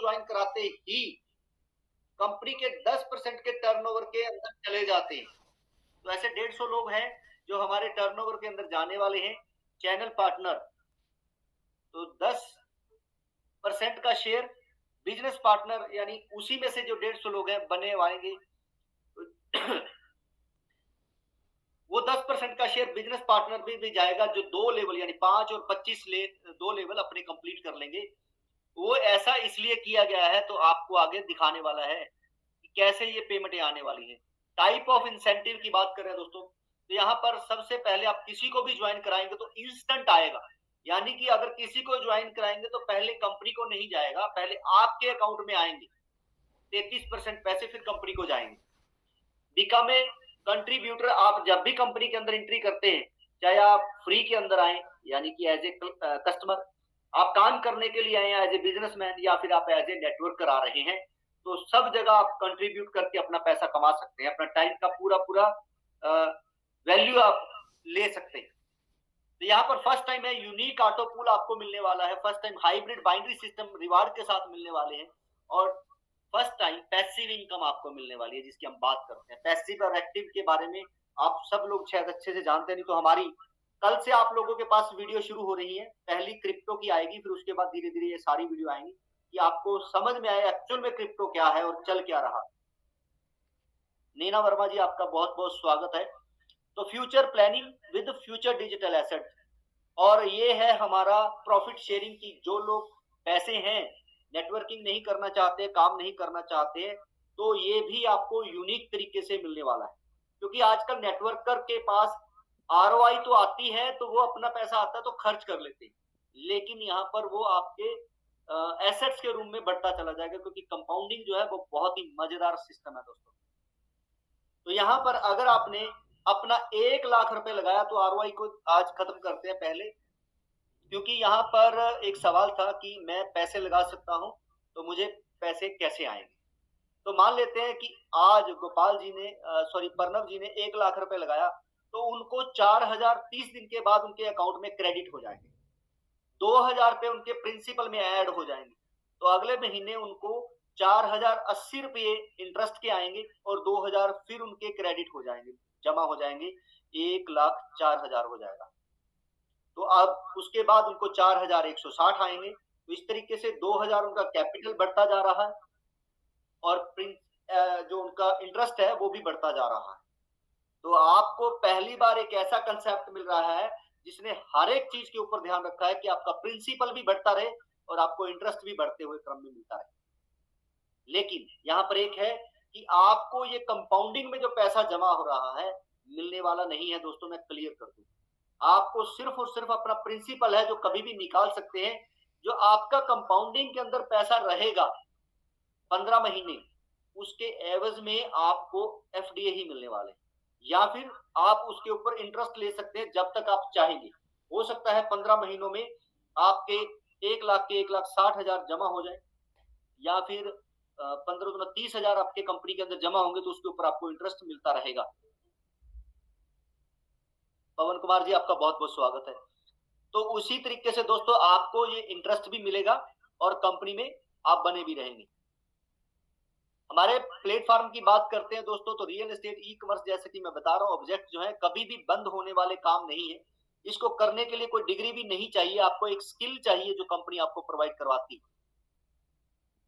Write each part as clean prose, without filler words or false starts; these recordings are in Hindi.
ज्वाइन कराते ही कंपनी के 10% के टर्नओवर के अंदर चले जाते हैं। तो ऐसे 150 लोग हैं जो हमारे टर्नओवर के अंदर जाने वाले हैं। चैनल पार्टनर, तो 10% का शेयर बिजनेस पार्टनर, यानी उसी में से जो 150 लोग हैं बने आएंगे वो 10% का शेयर बिजनेस पार्टनर भी जाएगा, जो 2 लेवल यानी 5 और 25 2 लेवल अपने कंप्लीट कर लेंगे। वो ऐसा इसलिए किया गया है, तो आपको आगे दिखाने वाला है कि कैसे ये पेमेंटें आने वाली हैं। टाइप ऑफ इंसेंटिव की बात करें दोस्तों, तो यहाँ पर सबसे पहले आप किसी को भी ज्वाइन कराएंगे तो इंस्टेंट आएगा, यानी कि अगर किसी को ज्वाइन कराएंगे तो पहले कंपनी को नहीं जाएगा, पहले आपके अकाउंट में आएंगे 33% पैसे, फिर कंपनी को जाएंगे। बिकम ए कंट्रीब्यूटर, आप जब भी कंपनी के अंदर एंट्री करते हैं, चाहे आप फ्री के अंदर आए यानी कि एज ए कस्टमर, आप काम करने के लिए आए एज ए बिजनेसमैन, या फिर आप एज ए नेटवर्कर आ रहे हैं, तो सब जगह आप कंट्रीब्यूट करके अपना पैसा कमा सकते हैं, अपना टाइम का पूरा पूरा वैल्यू आप ले सकते हैं। तो यहाँ पर फर्स्ट टाइम है यूनिक ऑटो पूल आपको मिलने वाला है, first time hybrid binary system reward के साथ मिलने वाले हैं, और फर्स्ट टाइम पैसिव इनकम आपको मिलने वाली है, जिसकी हम बात करते हैं। पैसिव और एक्टिव के बारे में आप सब लोग शायद अच्छे से जानते नहीं, तो हमारी कल से आप लोगों के पास वीडियो शुरू हो रही है। पहली क्रिप्टो की आएगी, फिर उसके बाद धीरे धीरे ये सारी वीडियो आएंगी कि आपको समझ में आए एक्चुअल में क्रिप्टो क्या है और चल क्या रहा। नीना वर्मा जी, आपका बहुत बहुत स्वागत है। तो future planning with future digital asset, और ये है हमारा प्रॉफिट शेयरिंग की। जो लोग पैसे हैं, नेटवर्किंग नहीं करना चाहते, काम नहीं करना चाहते, तो ये भी आपको यूनिक तरीके से मिलने वाला है, क्योंकि आजकल नेटवर्कर के पास आरओआई तो आती है, तो वो अपना पैसा आता है तो खर्च कर लेते हैं, लेकिन यहाँ पर वो आपके एसेट्स के रूम में बढ़ता चला जाएगा, क्योंकि कंपाउंडिंग जो है वो बहुत ही मजेदार सिस्टम है दोस्तों। तो यहाँ पर अगर आपने अपना 1 लाख रुपए लगाया, तो आरओआई को आज खत्म करते हैं पहले, क्योंकि यहाँ पर एक सवाल था कि मैं पैसे लगा सकता हूं तो मुझे पैसे कैसे आएंगे। तो मान लेते हैं कि आज गोपाल जी ने प्रणव जी ने 1 लाख रुपए लगाया, तो उनको 4,000 30 दिन के बाद उनके अकाउंट में क्रेडिट हो जाएंगे, 2,000 रुपए उनके प्रिंसिपल में ऐड हो जाएंगे, तो अगले महीने उनको 4,080 रुपये इंटरेस्ट के आएंगे, और 2,000 फिर उनके क्रेडिट हो जाएंगे, जमा हो जाएंगे, 1,04,000 हो जाएगा। तो अब उसके बाद उनको 4,160 आएंगे। तो इस तरीके से 2,000 उनका कैपिटल बढ़ता जा रहा है, और जो उनका इंटरेस्ट है वो भी बढ़ता जा रहा है। तो आपको पहली बार एक ऐसा कंसेप्ट मिल रहा है जिसने हर एक चीज के ऊपर ध्यान रखा है कि आपका प्रिंसिपल भी बढ़ता रहे और आपको इंटरेस्ट भी बढ़ते हुए क्रम में मिलता रहे। लेकिन यहाँ पर एक है कि आपको ये कंपाउंडिंग में जो पैसा जमा हो रहा है मिलने वाला नहीं है दोस्तों, मैं क्लियर कर दूं। आपको सिर्फ और सिर्फ अपना प्रिंसिपल है जो कभी भी निकाल सकते हैं। जो आपका कंपाउंडिंग के अंदर पैसा रहेगा 15 महीने, उसके एवज में आपको एफडीए ही मिलने वाले, या फिर आप उसके ऊपर इंटरेस्ट ले सकते हैं जब तक आप चाहेंगे। हो सकता है 15 महीनों में आपके 1 लाख के 1,60,000 जमा हो जाए, या फिर 15-30,000 आपके कंपनी के अंदर जमा होंगे, तो उसके ऊपर आपको इंटरेस्ट मिलता रहेगा। पवन कुमार जी, आपका बहुत बहुत स्वागत है। तो उसी तरीके से दोस्तों आपको ये इंटरेस्ट भी मिलेगा और कंपनी में आप बने भी रहेंगे। हमारे प्लेटफॉर्म की बात करते हैं दोस्तों, तो रियल एस्टेट ई कॉमर्स, जैसे कि मैं बता रहा हूँ, ऑब्जेक्ट जो है कभी भी बंद होने वाले काम नहीं है। इसको करने के लिए कोई डिग्री भी नहीं चाहिए, आपको एक स्किल चाहिए जो कंपनी आपको प्रोवाइड करवाती है।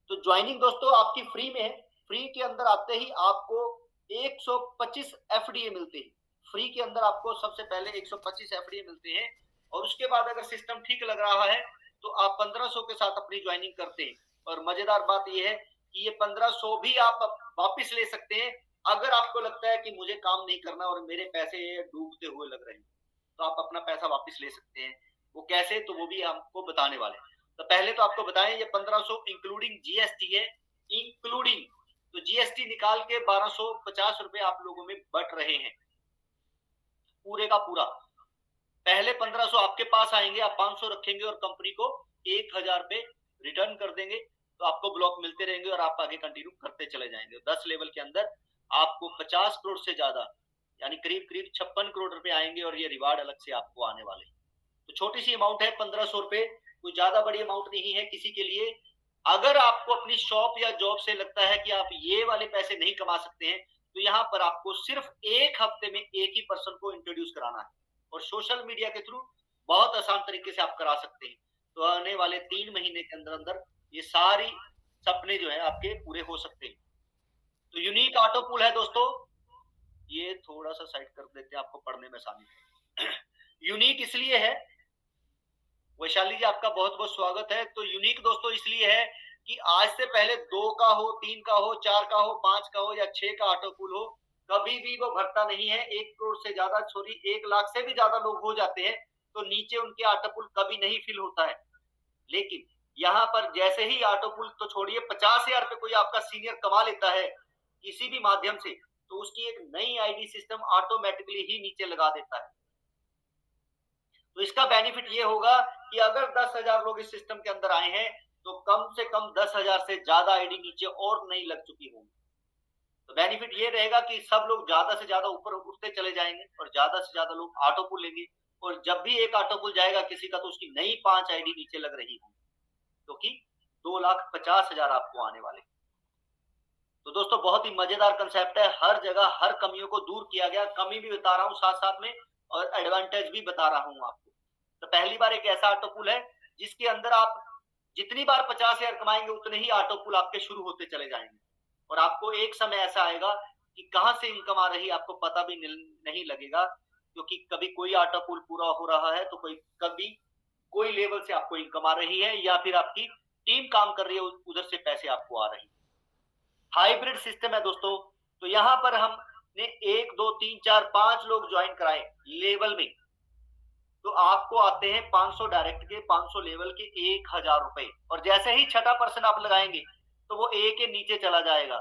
तो ज्वाइनिंग दोस्तों आपकी फ्री में है। फ्री के अंदर आते ही आपको 125 एफडीए मिलते हैं। फ्री के अंदर आपको सबसे पहले 125 एफडीए मिलते हैं, और उसके बाद अगर सिस्टम ठीक लग रहा है तो आप 1500 के साथ अपनी ज्वाइनिंग करते हैं। और मजेदार बात यह है कि ये 1500 भी आप वापस ले सकते हैं। अगर आपको लगता है कि मुझे काम नहीं करना और मेरे पैसे डूबते हुए लग रहे हैं, तो आप अपना पैसा वापस ले सकते हैं। वो कैसे, तो वो भी आपको बताने वाले हैं। तो पहले तो आपको बताएं, ये 1500 इंक्लूडिंग जीएसटी है, इंक्लूडिंग, तो जीएसटी निकाल के 1250 रुपए आप लोगों में बट रहे हैं, पूरे का पूरा। पहले 1500 आपके पास आएंगे, आप 500 रखेंगे और कंपनी को 1,000 पे रिटर्न कर देंगे, तो आपको ब्लॉक मिलते रहेंगे और आप आगे कंटिन्यू करते चले जाएंगे। 10 लेवल के अंदर आपको 50 करोड़ से ज्यादा, यानी करीब करीब 56 करोड़ रुपए आएंगे, और ये रिवार्ड अलग से आपको आने वाले। तो छोटी सी अमाउंट है 1500 रुपए, कोई ज्यादा बड़ी अमाउंट नहीं है किसी के लिए। अगर आपको अपनी शॉप या जॉब से लगता है कि आप ये वाले पैसे नहीं कमा सकते हैं, तो यहाँ पर आपको सिर्फ 1 हफ्ते में एक ही पर्सन को इंट्रोड्यूस कराना है और सोशल मीडिया के थ्रू बहुत आसान तरीके से आप करा सकते हैं। तो आने वाले 3 महीने के अंदर-अंदर ये सारी सपने जो हैं आपके पूरे हो सकते हैं। तो यूनिक ऑटो पूल है दोस्तों, ये थोड़ा-सा साइड कर देते हैं, आपको पढ़ने में आसानी है। यूनिक इसलिए है, वैशाली जी आपका बहुत-बहुत स्वागत है। तो यूनिक दोस्तों इसलिए है कि आज से पहले 2 का हो, 3 का हो, 4 का हो, 5 का हो या 6 का ऑटो पूल हो, कभी भी वो भरता नहीं है। 1 करोड़ से ज़्यादा, सॉरी 1 लाख से भी ज़्यादा लोग हो जाते हैं, तो नीचे उनके ऑटो पूल कभी नहीं फिल होता है। लेकिन यहाँ पर जैसे ही ऑटो पूल तो छोड़िए, 50,000 पे कोई आपका सीनियर कमा लेता है किसी भी माध्यम से, तो उसकी एक नई आईडी सिस्टम ऑटोमेटिकली ही नीचे लगा देता है। तो इसका बेनिफिट ये होगा कि अगर 10,000 लोग इस सिस्टम के अंदर आए हैं, तो कम से कम 10,000 से ज्यादा आईडी नीचे और नहीं लग चुकी होंगी। तो बेनिफिट ये रहेगा कि सब लोग ज्यादा से ज्यादा ऊपर उठते चले जाएंगे और ज्यादा से ज्यादा लोग ऑटो पुल लेंगे, और जब भी एक ऑटो पुल जाएगा किसी का, तो उसकी नई 5 आईडी नीचे लग रही होगी, क्योंकि 2,50,000 आपको आने वाले। तो दोस्तों बहुत ही मजेदार कंसेप्ट है, हर जगह हर कमियों को दूर किया गया, कमी भी बता रहा हूँ साथ साथ में और एडवांटेज भी बता रहा हूँ आपको। तो पहली बार एक ऐसा ऑटो पुल है जिसके अंदर आप जितनी बार 50,000 कमाएंगे उतने ही ऑटो पुल आपके शुरू होते चले जाएंगे, और आपको एक समय ऐसा आएगा कि कहां से इनकम आ रही आपको पता भी नहीं लगेगा, क्योंकि कभी कोई ऑटो पुल पूरा हो रहा है तो कोई कभी कोई लेवल से आपको इनकम आ रही है, या फिर आपकी टीम काम कर रही है, उधर से पैसे आपको आ रहे हैं। हाइब्रिड सिस्टम है दोस्तों। तो यहाँ पर हमने 1 2 3 4 5 लोग ज्वाइन कराए लेवल में, तो आपको आते हैं 500 डायरेक्ट के, 500 लेवल के, 1,000 रुपए, और जैसे ही छठा पर्सन आप लगाएंगे तो वो ए के नीचे चला जाएगा।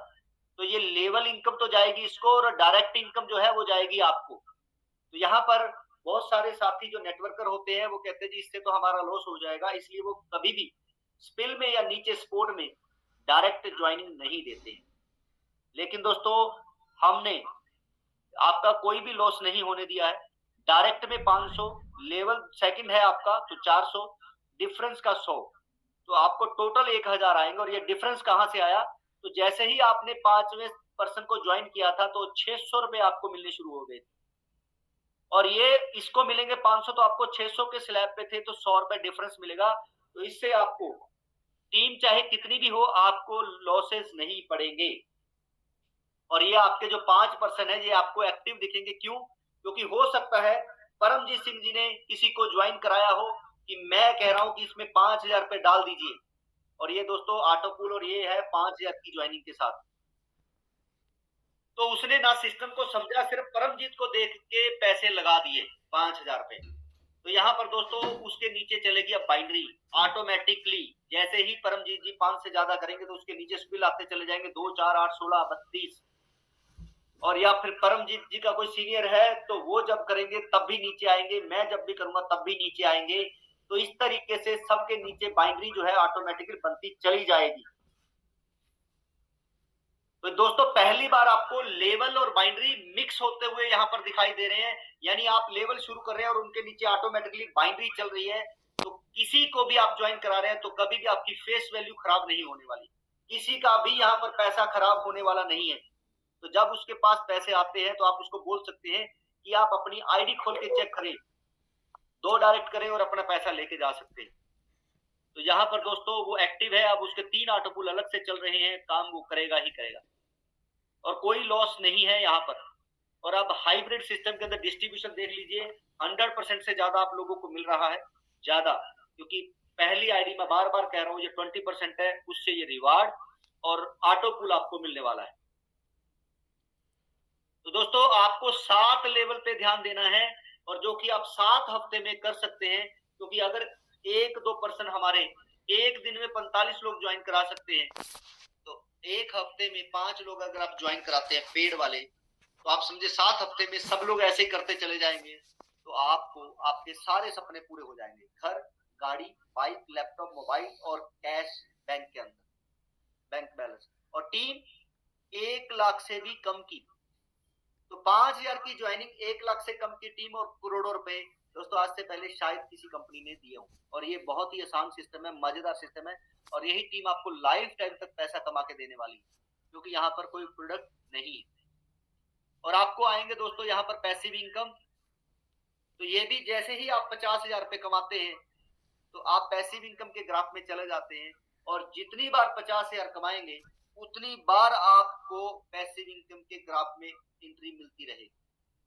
तो ये लेवल इनकम तो जाएगी इसको, और डायरेक्ट इनकम जो है वो जाएगी आपको। तो यहाँ पर बहुत सारे साथी जो नेटवर्कर होते हैं वो कहते हैं जी इससे तो हमारा लॉस हो जाएगा, इसलिए वो कभी भी स्पिल में या नीचे स्पोर्ट में डायरेक्ट ज्वाइनिंग नहीं देते हैं। लेकिन दोस्तों हमने आपका कोई भी लॉस नहीं होने दिया है। डायरेक्ट में 500, लेवल सेकंड है आपका तो 400, डिफरेंस का 100, तो आपको टोटल 1,000 आएंगे। और ये डिफरेंस कहां से आया, तो जैसे ही आपने 5वें पर्सन को ज्वाइन किया था तो 600 रुपए आपको मिलने शुरू हो गए थे, और ये इसको मिलेंगे 500, तो आपको 600 के स्लैब पे थे तो 100 रुपए डिफरेंस मिलेगा। तो इससे आपको टीम चाहे कितनी भी हो आपको लॉसेस नहीं पड़ेंगे। और ये आपके जो 5% है ये आपको एक्टिव दिखेंगे, क्यों? क्योंकि हो सकता है परमजीत सिंह जी ने किसी को ज्वाइन कराया हो कि मैं कह रहा हूं कि इसमें 5,000 रुपए डाल दीजिए, और ये दोस्तों ऑटो पूल, और ये है 5,000 की ज्वाइनिंग के साथ। तो उसने ना सिस्टम को समझा, सिर्फ परमजीत को देख के पैसे लगा दिए 5,000 रुपए। तो यहाँ पर दोस्तों उसके नीचे चलेगी अब बाइनरी ऑटोमेटिकली। जैसे ही परमजीत जी 5 से ज्यादा करेंगे तो उसके नीचे स्पिल आते चले जाएंगे, 2 4 8 16 32, और या फिर परमजीत जी का कोई सीनियर है तो वो जब करेंगे तब भी नीचे आएंगे, मैं जब भी करूंगा तब भी नीचे आएंगे। तो इस तरीके से सबके नीचे बाइनरी जो है ऑटोमेटिकली बनती चली जाएगी। तो दोस्तों पहली बार आपको लेवल और बाइनरी मिक्स होते हुए यहाँ पर दिखाई दे रहे हैं, यानी आप लेवल शुरू कर रहे हैं और उनके नीचे ऑटोमेटिकली बाइनरी चल रही है। तो किसी को भी आप ज्वाइन करा रहे हैं तो कभी भी आपकी फेस वैल्यू खराब नहीं होने वाली, किसी का भी यहाँ पर पैसा खराब होने वाला नहीं है। तो जब उसके पास पैसे आते हैं तो आप उसको बोल सकते हैं कि आप अपनी आईडी खोल के चेक करें, 2 डायरेक्ट करें और अपना पैसा लेके जा सकते हैं। तो यहाँ पर दोस्तों वो एक्टिव है, अब उसके 3 ऑटो पूल अलग से चल रहे हैं, काम वो करेगा ही करेगा, और कोई लॉस नहीं है यहाँ पर। और अब हाइब्रिड सिस्टम के अंदर डिस्ट्रीब्यूशन देख लीजिए, 100% से ज्यादा आप लोगों को मिल रहा है, ज्यादा, क्योंकि पहली आईडी में बार बार कह रहा हूँ ये 20% है, उससे ये रिवार्ड और ऑटो पूल आपको मिलने वाला है। तो दोस्तों आपको 7 लेवल पे ध्यान देना है, और जो कि आप 7 हफ्ते में कर सकते हैं, क्योंकि अगर 1-2 पर्सन हमारे एक दिन में 45 लोग ज्वाइन करा सकते हैं, तो एक हफ्ते में 5 लोग अगर आप ज्वाइन कराते हैं पेड वाले, तो आप समझे 7 हफ्ते में सब लोग ऐसे ही करते चले जाएंगे, तो आपको आपके सारे सपने पूरे हो जाएंगे। घर, गाड़ी, बाइक, लैपटॉप, मोबाइल और कैश बैंक के अंदर, बैंक बैलेंस, और टीम 1 लाख से भी कम की। तो 5,000 की ज्वाइनिंग, 1 लाख से कम की टीम और करोड़ों रुपए दोस्तों आज से पहले शायद किसी कंपनी ने दिए हों। और ये बहुत ही आसान सिस्टम है, मजेदार सिस्टम है, और यही टीम आपको लाइफ टाइम तक पैसा कमा के देने वाली है, क्योंकि यहाँ पर कोई प्रोडक्ट नहीं है। और आपको आएंगे दोस्तों यहाँ पर पैसिव इनकम। तो ये भी जैसे ही आप 50,000 रुपए कमाते हैं तो आप पैसिव इनकम के ग्राफ में चले जाते हैं, और जितनी बार 50,000 कमाएंगे उतनी बार आपको पैसिव इनकम के ग्राफ में एंट्री मिलती रहेगी।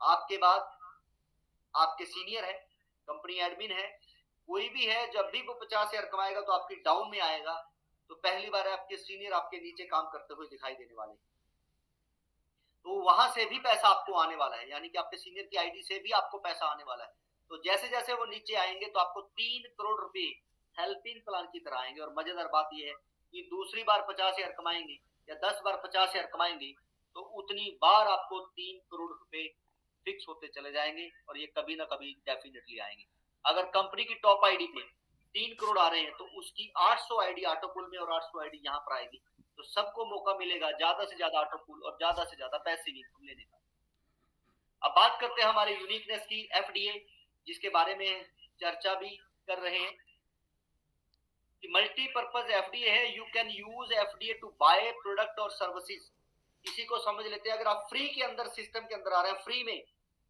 आपके बाद आपके सीनियर है, कंपनी एडमिन है, कोई भी है, जब भी वो 50,000 कमाएगा तो आपकी डाउन में आएगा, तो पहली बार आपके सीनियर आपके नीचे काम करते हुए दिखाई देने वाले, तो वहां से भी पैसा आपको आने वाला है, यानी कि आपके सीनियर की आईडी से भी आपको पैसा आने वाला है। तो जैसे जैसे वो नीचे आएंगे तो आपको 3 करोड़ रुपए हेल्पिंग प्लान की तरह आएंगे। और मजेदार बात यह है कि दूसरी बार 50,000 कमाएंगे या 10 बार 50,000 कमाएंगे तो उतनी बार आपको 3 करोड़ रुपए फिक्स होते चले जाएंगे, और ये कभी ना कभी डेफिनेटली आएंगे। अगर कंपनी की टॉप आईडी पे 3 करोड़ आ रहे हैं तो उसकी 800 आईडी ऑटोपुल में और 800 आईडी यहाँ पर आएगी, तो सबको मौका मिलेगा ज्यादा से ज्यादा ऑटोपुल और ज्यादा से ज्यादा पैसिव इनकम लेने का। अब बात करते हैं हमारे यूनिकनेस की, एफडीए, जिसके बारे में चर्चा भी कर रहे हैं कि मल्टीपर्पज एफडीए है। You can use FDA to buy product और सर्विसेज। इसी को समझ लेते हैं, अगर आप फ्री के अंदर सिस्टम के अंदर आ रहे हैं, फ्री में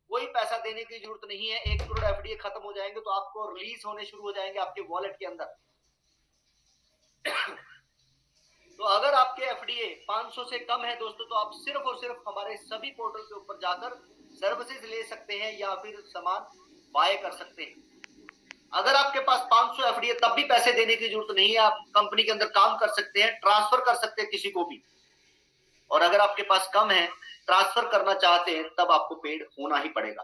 कोई पैसा देने की जरूरत नहीं है, 1 करोड़ एफडीए खत्म हो जाएंगे तो आपको रिलीज होने शुरू हो जाएंगे आपके वॉलेट के अंदर। तो अगर आपके एफडीए 500 से कम है दोस्तों, तो आप सिर्फ और सिर्फ हमारे सभी पोर्टल के ऊपर जाकर सर्विसेज ले सकते हैं या फिर सामान बाय कर सकते हैं। अगर आपके पास 500 एफडीए तब भी पैसे देने की जरूरत नहीं है, आप कंपनी के अंदर काम कर सकते हैं, ट्रांसफर कर सकते हैं किसी को भी। और अगर आपके पास कम है, ट्रांसफर करना चाहते हैं, तब आपको पेड होना ही पड़ेगा।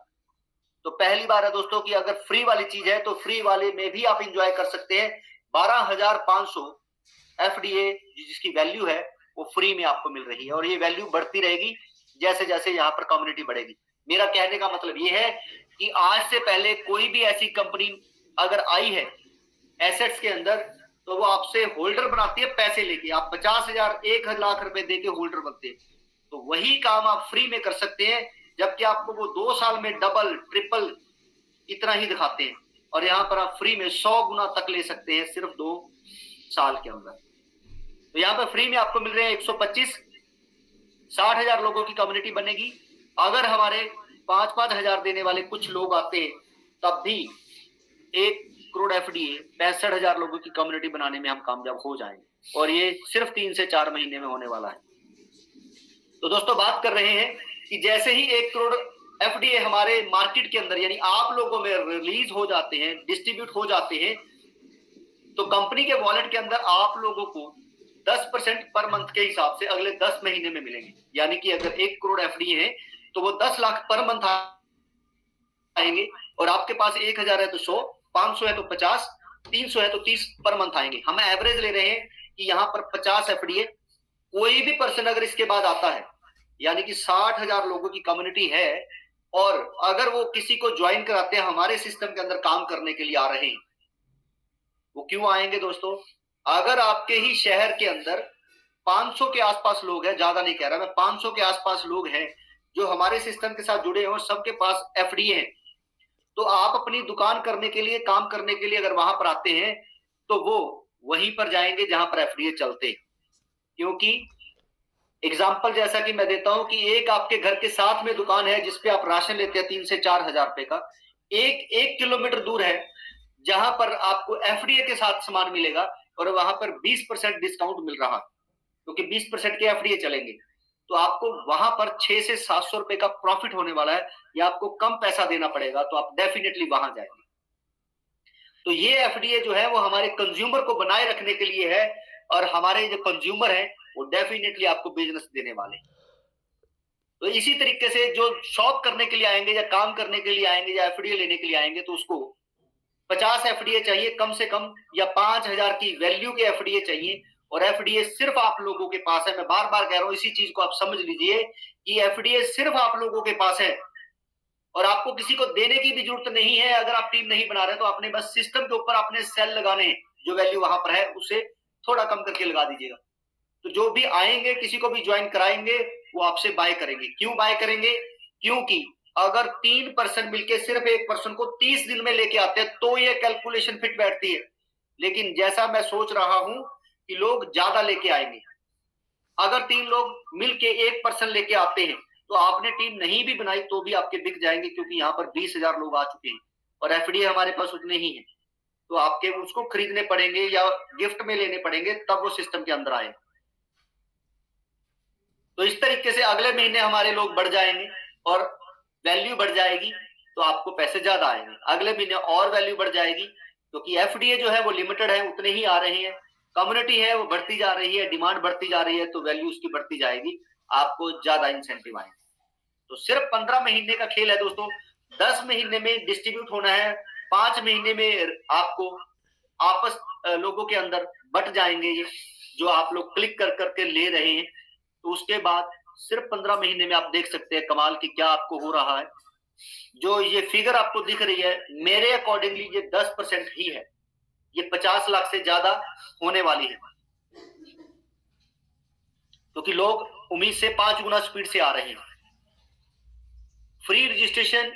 तो पहली बार है दोस्तों कि अगर फ्री वाली चीज है तो फ्री वाले में भी आप इंजॉय कर सकते हैं। 12,500 एफडीए जिसकी वैल्यू है वो फ्री में आपको मिल रही है, और ये वैल्यू बढ़ती रहेगी जैसे जैसे यहाँ पर कम्युनिटी बढ़ेगी। मेरा कहने का मतलब ये है कि आज से पहले कोई भी ऐसी कंपनी अगर आई है एसेट्स के अंदर, तो वो आपसे होल्डर बनाती है पैसे लेके। आप 50,000 1,00,000 रुपए देके होल्डर बनते हैं, तो वही काम आप फ्री में कर सकते हैं, जबकि आपको वो 2 साल में डबल ट्रिपल इतना ही दिखाते हैं, और यहाँ पर आप फ्री में 100 गुना तक ले सकते हैं सिर्फ 2 साल के अंदर। तो यहाँ पर फ्री में आपको मिल रहे हैं 125, 60,000 लोगों की कम्युनिटी बनेगी। अगर हमारे 5-5 हजार देने वाले कुछ लोग आते हैं तब भी 1 करोड़ एफडीए 65,000 लोगों की कम्युनिटी बनाने में हम कामयाब हो जाएंगे, और ये सिर्फ 3 से 4 महीने में होने वाला है। तो दोस्तों बात कर रहे हैं कि जैसे ही 1 करोड़ एफडीए हमारे मार्केट के अंदर यानी आप लोगों में रिलीज हो जाते हैं, डिस्ट्रीब्यूट हो जाते हैं, तो कंपनी के वॉलेट के अंदर आप लोगों को 10% पर मंथ के हिसाब से अगले 10 महीने में मिलेंगे। यानी कि अगर 1 करोड़ एफडीए है तो वो 10 लाख पर मंथ आएंगे, और आपके पास 1,000 है तो 100, 500 है तो 50, 300 है तो 30 पर मंथ आएंगे। हम एवरेज ले रहे हैं कि यहाँ पर 50 एफडीए कोई भी पर्सन अगर इसके बाद आता है, यानी कि 60,000 लोगों की कम्युनिटी है, और अगर वो किसी को ज्वाइन कराते हैं, हमारे सिस्टम के अंदर काम करने के लिए आ रहे हैं, वो क्यों आएंगे दोस्तों? अगर आपके ही शहर के अंदर 500 के आसपास लोग हैं, ज्यादा नहीं कह रहा मैं, 500 के आसपास लोग हैं जो हमारे सिस्टम के साथ जुड़े हैं और सबके पास एफडीए है, तो आप अपनी दुकान करने के लिए, काम करने के लिए अगर वहां पर आते हैं तो वो वहीं पर जाएंगे जहां पर एफडीए चलते हैं। क्योंकि एग्जाम्पल जैसा कि मैं देता हूं कि एक आपके घर के साथ में दुकान है जिसपे आप राशन लेते हैं 3 से 4 हजार रुपए का, एक किलोमीटर दूर है जहां पर आपको एफडीए के साथ सामान मिलेगा, और वहां पर 20% डिस्काउंट मिल रहा है क्योंकि 20% के एफडीए चलेंगे, तो आपको वहां पर 600 से 700 रुपए का प्रॉफिट होने वाला है, या आपको कम पैसा देना पड़ेगा, तो आप डेफिनेटली वहां जाएंगे। तो ये एफडीए जो है वो हमारे कंज्यूमर को बनाए रखने के लिए है, और हमारे जो कंज्यूमर है वो डेफिनेटली आपको बिजनेस देने वाले। तो इसी तरीके से जो शॉप करने के लिए आएंगे या काम करने के लिए आएंगे या एफडीए लेने के लिए आएंगे, तो उसको 50 एफडीए चाहिए कम से कम, या 5,000 की वैल्यू के एफडीए चाहिए, और एफडीए सिर्फ आप लोगों के पास है। मैं बार बार कह रहा हूं, इसी चीज को आप समझ लीजिए कि एफडीए सिर्फ आप लोगों के पास है, और आपको किसी को देने की भी जरूरत नहीं है। अगर आप टीम नहीं बना रहे तो आपने बस सिस्टम के ऊपर अपने सेल लगाने हैं, जो वैल्यू वहां पर है उसे थोड़ा कम करके लगा दीजिएगा। तो जो भी आएंगे, किसी को भी ज्वाइन कराएंगे, वो आपसे बाय करेंगे। क्यों बाय करेंगे? क्योंकि अगर 3 पर्सन मिलके सिर्फ 1 पर्सन को 30 दिन में लेके आते हैं तो ये कैलकुलेशन फिट बैठती है। लेकिन जैसा मैं सोच रहा हूं कि लोग ज्यादा लेके आएंगे। अगर 3 लोग मिलके 1 पर्सन लेके आते हैं तो आपने टीम नहीं भी बनाई तो भी आपके बिक जाएंगे, क्योंकि यहाँ पर 20,000 लोग आ चुके हैं और एफडीए हमारे पास उतने ही है। तो आपके उसको खरीदने पड़ेंगे या गिफ्ट में लेने पड़ेंगे, तब वो सिस्टम के अंदर आए। तो इस तरीके से अगले महीने हमारे लोग बढ़ जाएंगे और वैल्यू बढ़ जाएगी, तो आपको पैसे ज्यादा आएंगे। अगले महीने और वैल्यू बढ़ जाएगी, क्योंकि एफडीए जो है वो लिमिटेड है, उतने ही आ रहे हैं। कम्युनिटी है वो बढ़ती जा रही है, डिमांड बढ़ती जा रही है, तो वैल्यू उसकी बढ़ती जाएगी, आपको ज्यादा इंसेंटिव आएंगे। तो सिर्फ 15 महीने का खेल है दोस्तों। 10 महीने में डिस्ट्रीब्यूट होना है, 5 महीने में आपको आपस लोगों के अंदर बट जाएंगे ये जो आप लोग क्लिक कर करके ले रहे हैं। तो उसके बाद सिर्फ 15 महीने में आप देख सकते हैं कमाल की क्या आपको हो रहा है। जो ये फिगर आपको दिख रही है, मेरे अकॉर्डिंगली ये 10% ही है, ये 50 लाख से ज्यादा होने वाली है, क्योंकि लोग उम्मीद से 5 गुना स्पीड से आ रहे हैं। फ्री रजिस्ट्रेशन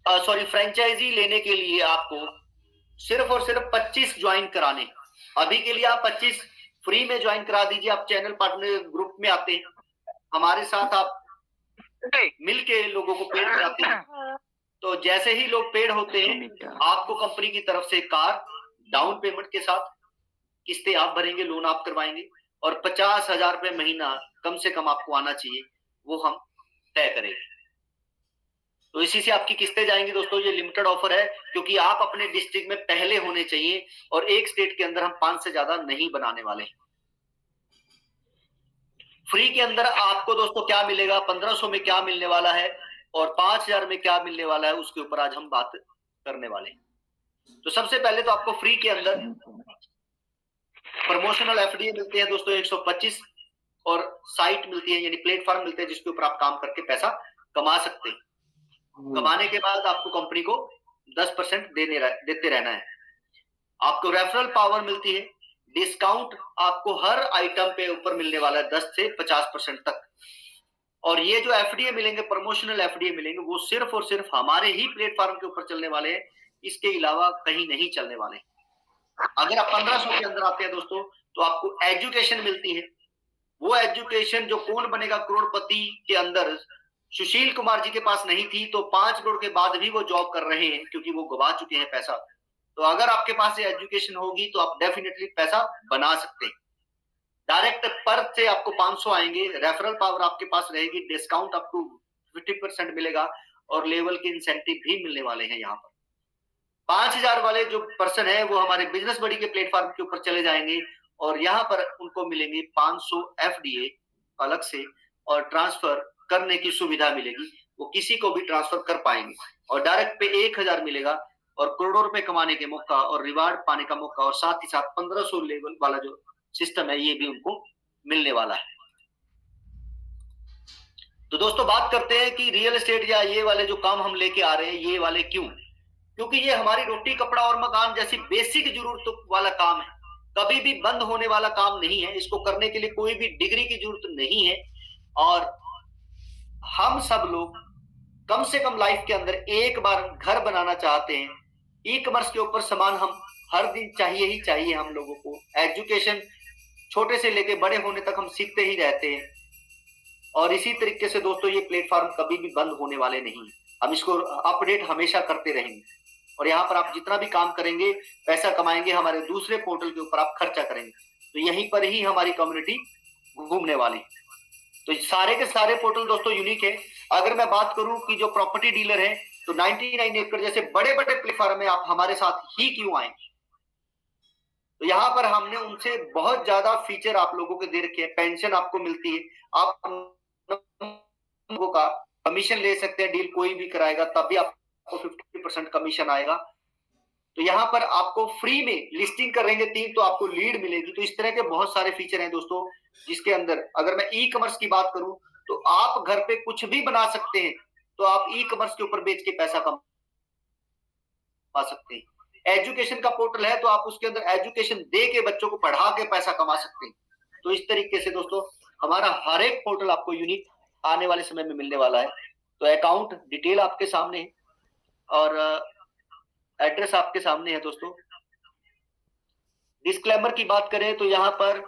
फ्रेंचाइजी लेने के लिए आपको सिर्फ और सिर्फ 25 ज्वाइन कराने। अभी के लिए आप 25 फ्री में ज्वाइन करा दीजिए। आप चैनल पार्टनर ग्रुप में आते हैं, हमारे साथ आप मिलके लोगों को पेड कराते हैं। तो जैसे ही लोग पेड होते हैं, आपको कंपनी की तरफ से कार डाउन पेमेंट के साथ किस्तें आप भरेंगे, लोन आप करवाएंगे, और 50,000 रुपए महीना कम से कम आपको आना चाहिए, वो हम तय करेंगे। तो इसी से आपकी किस्तें जाएंगी दोस्तों। ये लिमिटेड ऑफर है, क्योंकि आप अपने डिस्ट्रिक्ट में पहले होने चाहिए, और एक स्टेट के अंदर हम 5 से ज्यादा नहीं बनाने वाले। फ्री के अंदर आपको दोस्तों क्या मिलेगा, 1500 में क्या मिलने वाला है और 5000 में क्या मिलने वाला है, उसके ऊपर आज हम बात करने वाले हैं। तो सबसे पहले तो आपको फ्री के अंदर प्रमोशनल एफडीए मिलते हैं दोस्तों 125, और साइट मिलती है, यानी प्लेटफॉर्म मिलते हैं जिसके ऊपर आप काम करके पैसा कमा सकते हैं। कमाने के बाद आपको कंपनी को 10% देते रहना है। आपको रेफरल पावर मिलती है, डिस्काउंट आपको हर आइटम पे ऊपर मिलने वाला है 10 से 50% तक। और ये जो एफडीए मिलेंगे, प्रमोशनल एफडीए मिलेंगे, वो सिर्फ और सिर्फ हमारे ही प्लेटफॉर्म के ऊपर चलने वाले हैं, इसके अलावा कहीं नहीं चलने वाले। अगर आप 1500 के अंदर आते हैं दोस्तों, तो आपको एजुकेशन मिलती है। वो एजुकेशन जो कौन बनेगा करोड़पति के अंदर सुशील कुमार जी के पास नहीं थी, तो 5 करोड़ के बाद भी वो जॉब कर रहे हैं, क्योंकि वो गवा चुके हैं पैसा। तो अगर आपके पास ये एजुकेशन होगी तो आप डेफिनेटली पैसा बना सकते हैं। डायरेक्ट पर से आपको 500 आएंगे, रेफरल पावर आपके पास रहेगी, डिस्काउंट आपको 50% मिलेगा, और लेवल के इंसेंटिव भी मिलने वाले हैं। यहाँ पर 5000 वाले जो पर्सन है वो हमारे बिजनेस बडी के प्लेटफॉर्म के ऊपर चले जाएंगे, और यहाँ पर उनको मिलेंगे 500 एफडीए अलग से, और ट्रांसफर करने की सुविधा मिलेगी, वो किसी को भी ट्रांसफर कर पाएंगे। और डायरेक्ट पे 1000 मिलेगा, और करोड़ों रुपए कमाने के मौका और रिवार्ड पाने का मौका, और साथ ही साथ 1500 लेवल वाला जो सिस्टम है ये भी उनको मिलने वाला है। तो दोस्तों बात करते हैं कि रियल एस्टेट या ये वाले जो काम हम लेके आ रहे हैं, ये वाले क्यों? क्योंकि ये हमारी रोटी कपड़ा और मकान जैसी बेसिक जरूरतों वाला काम है, कभी भी बंद होने वाला काम नहीं है। इसको करने के लिए कोई भी डिग्री की जरूरत नहीं है, और हम सब लोग कम से कम लाइफ के अंदर एक बार घर बनाना चाहते हैं। ई कॉमर्स के ऊपर सामान हम हर दिन चाहिए ही चाहिए हम लोगों को। एजुकेशन छोटे से लेके बड़े होने तक हम सीखते ही रहते हैं, और इसी तरीके से दोस्तों ये प्लेटफॉर्म कभी भी बंद होने वाले नहीं। हम इसको अपडेट हमेशा करते रहेंगे, और यहाँ पर आप जितना भी काम करेंगे, पैसा कमाएंगे, हमारे दूसरे पोर्टल के ऊपर आप खर्चा करेंगे, तो यहीं पर ही हमारी कम्युनिटी घूमने वाली। तो सारे के सारे पोर्टल दोस्तों यूनिक है। अगर मैं बात करूं कि जो प्रॉपर्टी डीलर है, तो 99 एकड़ जैसे बड़े बड़े प्लेटफॉर्म में आप हमारे साथ ही क्यों आए? तो यहाँ पर हमने उनसे बहुत ज्यादा फीचर आप लोगों को दे रखे हैं। पेंशन आपको मिलती है, आप का कमीशन ले सकते हैं, डील कोई भी कराएगा तब भी आपको 50% कमीशन आएगा। तो यहाँ पर आपको फ्री में लिस्टिंग करेंगे 3 तो आपको लीड मिलेगी। तो इस तरह के बहुत सारे फीचर हैं दोस्तों, जिसके अंदर अगर मैं ई कॉमर्स की बात करूं, तो आप घर पे कुछ भी बना सकते हैं, तो आप ई कॉमर्स के ऊपर बेच के पैसा कमा सकते हैं। एजुकेशन का पोर्टल है, तो आप उसके अंदर एजुकेशन दे के बच्चों को पढ़ा के पैसा कमा सकते हैं। तो इस तरीके से दोस्तों हमारा हर एक पोर्टल आपको यूनिक आने वाले समय में मिलने वाला है। तो अकाउंट डिटेल आपके सामने है, और एड्रेस आपके सामने है दोस्तों। डिस्क्लेमर की बात करें तो यहाँ पर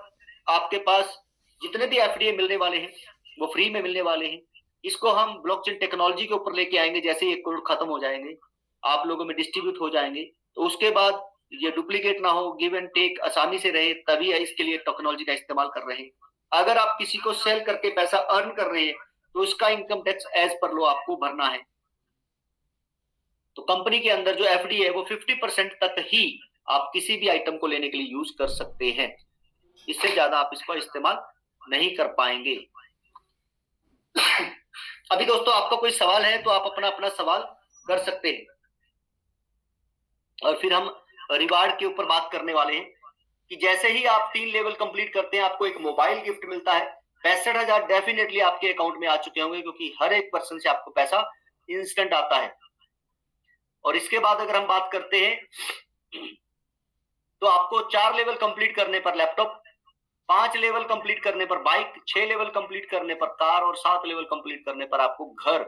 आपके पास जितने भी एफडीए मिलने वाले हैं वो फ्री में मिलने वाले हैं। इसको हम ब्लॉकचेन टेक्नोलॉजी के ऊपर लेके आएंगे। जैसे ये 1 करोड़ खत्म हो जाएंगे, आप लोगों में डिस्ट्रीब्यूट हो जाएंगे, तो उसके बाद ये डुप्लीकेट ना हो, गिव एंड टेक आसानी से रहे, तभी इसके लिए टेक्नोलॉजी का इस्तेमाल कर रहे हैं। अगर आप किसी को सेल करके पैसा अर्न कर रहे हैं तो उसका इनकम टैक्स एज पर लो आपको भरना है। तो कंपनी के अंदर जो एफडी है वो 50% तक ही आप किसी भी आइटम को लेने के लिए यूज कर सकते हैं। इससे ज्यादा आप इसका इस्तेमाल नहीं कर पाएंगे। अभी दोस्तों आपका कोई सवाल है तो आप अपना अपना सवाल कर सकते हैं, और फिर हम रिवार्ड के ऊपर बात करने वाले हैं कि जैसे ही आप 3 लेवल कंप्लीट करते हैं आपको एक मोबाइल गिफ्ट मिलता है। 65,000 डेफिनेटली आपके अकाउंट में आ चुके होंगे, क्योंकि हर एक पर्सन से आपको पैसा इंस्टेंट आता है। और इसके बाद अगर हम बात करते हैं तो आपको 4 लेवल कंप्लीट करने पर लैपटॉप, 5 लेवल कंप्लीट करने पर बाइक, 6 लेवल कंप्लीट करने पर कार, और 7 लेवल कंप्लीट करने पर आपको घर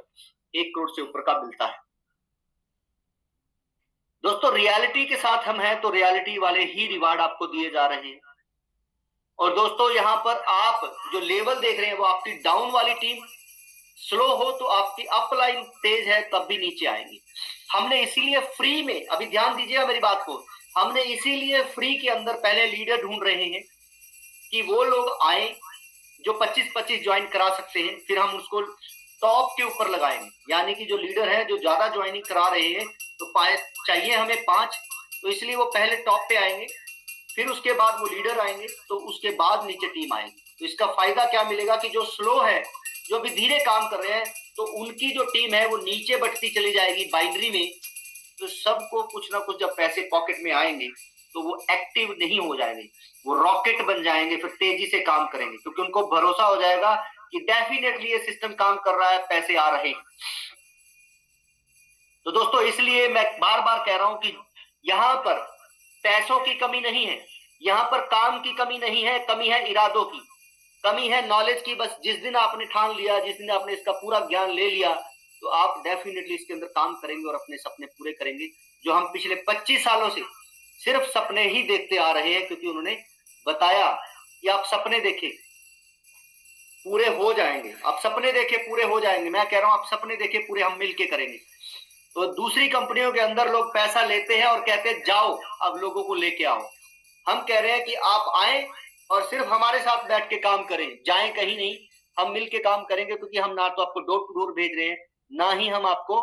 1 करोड़ से ऊपर का मिलता है। दोस्तों रियलिटी के साथ हम हैं तो रियलिटी वाले ही रिवार्ड आपको दिए जा रहे हैं। और दोस्तों यहां पर आप जो लेवल देख रहे हैं वो आपकी डाउन वाली टीम स्लो हो तो आपकी अपलाइन तेज है तब भी नीचे आएगी। हमने इसीलिए फ्री में, अभी ध्यान दीजिएगा मेरी बात को, हमने इसीलिए फ्री के अंदर पहले लीडर ढूंढ रहे हैं कि वो लोग आए जो 25-25 ज्वाइन करा सकते हैं। फिर हम उसको टॉप के ऊपर लगाएंगे, यानी कि जो लीडर है जो ज्यादा ज्वाइनिंग करा रहे हैं तो चाहिए हमें 5, तो इसलिए वो पहले टॉप पे आएंगे, फिर उसके बाद वो लीडर आएंगे, तो उसके बाद नीचे टीम आएगी। तो इसका फायदा क्या मिलेगा कि जो स्लो है, जो भी धीरे काम कर रहे हैं, तो उनकी जो टीम है वो नीचे बढ़ती चली जाएगी बाइनरी में। तो सबको कुछ ना कुछ जब पैसे पॉकेट में आएंगे तो वो एक्टिव नहीं हो जाएंगे, वो रॉकेट बन जाएंगे, फिर तेजी से काम करेंगे, क्योंकि उनको भरोसा हो जाएगा कि डेफिनेटली ये सिस्टम काम कर रहा है, पैसे आ रहे हैं। तो दोस्तों इसलिए मैं बार बार कह रहा हूं कि यहां पर पैसों की कमी नहीं है, यहां पर काम की कमी नहीं है, कमी है इरादों की, कमी है नॉलेज की। बस जिस दिन आपने ठान लिया, जिस दिन आपने इसका पूरा ज्ञान ले लिया, तो आप डेफिनेटली इसके अंदर काम करेंगे और अपने सपने पूरे करेंगे, जो हम पिछले 25 सालों से सिर्फ सपने ही देखते आ रहे हैं। क्योंकि उन्होंने बताया कि आप सपने देखें पूरे हो जाएंगे, आप सपने देखे पूरे हो जाएंगे। मैं कह रहा हूं आप सपने देखे पूरे, हम मिलके करेंगे। तो दूसरी कंपनियों के अंदर लोग पैसा लेते हैं और कहते हैं जाओ अब लोगों को लेके आओ। हम कह रहे हैं कि आप आए और सिर्फ हमारे साथ बैठ के काम करें, जाएं कहीं नहीं, हम मिलके काम करेंगे। क्योंकि हम ना तो आपको डोर टू डोर भेज रहे हैं, ना ही हम आपको